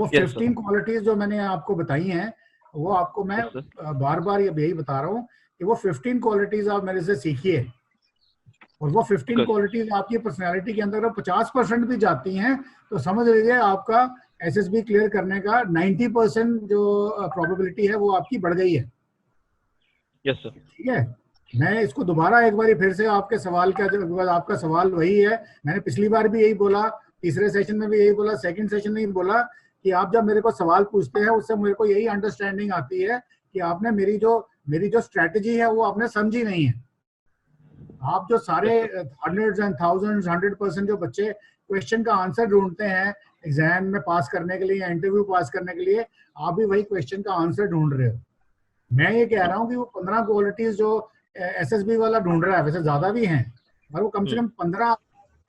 वो 15 क्वालिटीज जो मैंने आपको बताई हैं, वो आपको मैं बार बार यही बता रहा हूँ कि वो 15 क्वालिटीज आप मेरे से सीखिए, और वो 15 क्वालिटीज आपकी पर्सनालिटी के अंदर 50% भी जाती हैं तो समझ लीजिए आपका एसएसबी क्लियर करने का 90% जो प्रोबेबिलिटी है वो आपकी बढ़ गई है। Yes sir. ठीक है, मैं इसको दोबारा एक बार फिर से आपके सवाल का जब आपका सवाल वही है, मैंने पिछली बार भी यही बोला, तीसरे सेशन में भी यही बोला, सेकंड सेशन में भी बोला कि आप जब मेरे को सवाल पूछते हैं उससे मेरे को यही अंडरस्टैंडिंग आती है कि आपने मेरी जो स्ट्रेटजी है वो आपने समझी नहीं है। आप जो सारे हंड्रेड्स एंड थाउजेंड्स 100% जो बच्चे क्वेश्चन का आंसर ढूंढते हैं एग्जाम में पास करने के लिए या इंटरव्यू पास करने के लिए, आप भी वही क्वेश्चन का आंसर ढूंढ रहे हो। मैं ये कह रहा हूँ कि वो 15 क्वालिटीज जो एसएसबी वाला ढूंढ रहा है, वैसे ज्यादा भी हैं, पर वो कम से कम 15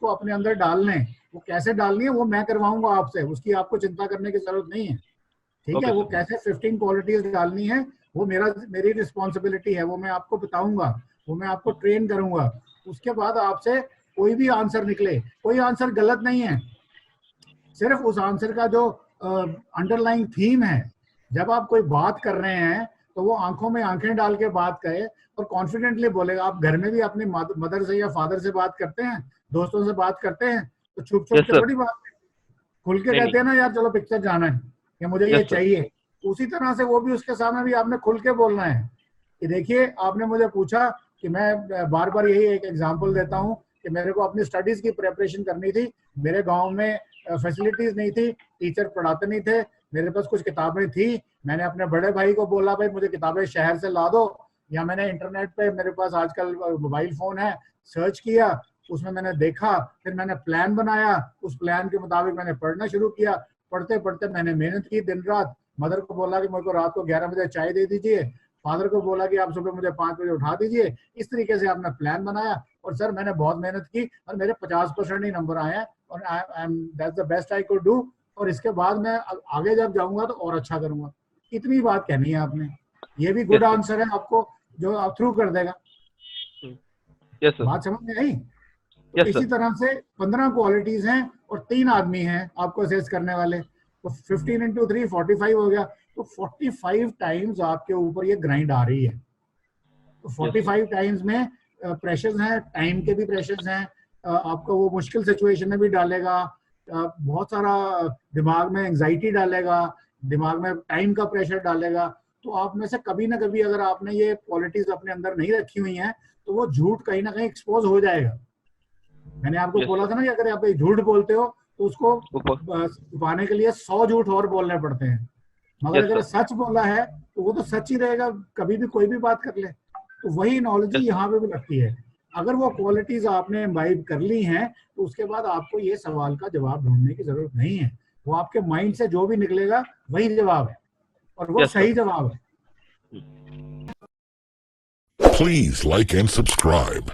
को अपने अंदर डाल लें। वो कैसे डालनी है वो मैं करवाऊंगा आपसे, उसकी आपको चिंता करने की जरूरत नहीं है। ठीक है, वो कैसे 15 क्वालिटीज डालनी है वो मेरी रिस्पॉन्सिबिलिटी है, वो मैं आपको बताऊंगा, वो मैं आपको ट्रेन करूंगा। उसके बाद आपसे कोई भी आंसर निकले, कोई आंसर गलत नहीं है, सिर्फ उस आंसर का जो अंडरलाइंग थीम है, जब आप कोई बात कर रहे हैं तो वो आंखों में आंखें डाल के बात करे और कॉन्फिडेंटली बोलेगा। आप घर में भी अपनी मदर से या फादर से बात करते हैं, दोस्तों से बात करते हैं, तो छुप छुप के थोड़ी बात, खुल के कहते हैं ना यार चलो पिक्चर जाना है या मुझे ये चाहिए। उसी तरह से वो भी उसके सामने भी आपने खुल के बोलना है कि देखिए आपने मुझे पूछा कि मैं बार बार यही एक एग्जांपल देता हूँ कि मेरे को अपनी स्टडीज की प्रिपरेशन करनी थी, मेरे गांव में फैसिलिटीज नहीं थी, टीचर पढ़ाते नहीं थे, मेरे पास कुछ किताबें थी, मैंने अपने बड़े भाई को बोला भाई मुझे किताबें शहर से ला दो, या मैंने इंटरनेट पे, मेरे पास आजकल मोबाइल फोन है, सर्च किया, उसमें मैंने देखा, फिर मैंने प्लान बनाया, उस प्लान के मुताबिक मैंने पढ़ना शुरू किया, पढ़ते पढ़ते मैंने मेहनत की दिन रात। मदर को बोला कि मुझे को रात को 11 बजे चाय दे दीजिए, फादर को बोला कि आप सुबह मुझे 5 बजे उठा दीजिए। इस तरीके से आपने प्लान बनाया और सर मैंने बहुत मेहनत की और मेरे 50% ही नंबर आए हैं और that's the best I could do, और इसके बाद मैं आगे जब जाऊंगा तो और अच्छा करूंगा। इतनी बात कहनी है आपने, ये भी गुड आंसर है आपको जो आप थ्रू कर देगा। बात समझ में आई? तो इसी तरह से 15 क्वालिटीज हैं और 3 आदमी हैं आपको असेस करने वाले, तो 15 into 3 45 हो गया, तो 45 टाइम्स आपके ऊपर ये ग्राइंड आ रही है। तो 45 टाइम्स में प्रेशर्स हैं, टाइम के भी प्रेशर्स हैं, आपको वो मुश्किल सिचुएशन में भी डालेगा, बहुत सारा दिमाग में एंजाइटी डालेगा, दिमाग में टाइम का प्रेशर डालेगा। तो आप में से कभी ना कभी अगर आपने ये क्वालिटीज अपने अंदर नहीं रखी हुई हैं तो वो झूठ कहीं ना कहीं एक्सपोज हो जाएगा। मैंने आपको बोला था ना कि अगर आप झूठ बोलते हो तो उसको छुपाने के लिए 100 झूठ और बोलने पड़ते हैं, मगर अगर सच बोला है तो वो तो सच ही रहेगा, कभी भी कोई भी बात कर ले। तो वही नॉलेज यहाँ पे भी लगती है। अगर वो क्वालिटीज आपने इम्बाइब कर ली हैं तो उसके बाद आपको ये सवाल का जवाब ढूंढने की जरूरत नहीं है, वो आपके माइंड से जो भी निकलेगा वही जवाब है और वो सही जवाब है। Please like and subscribe.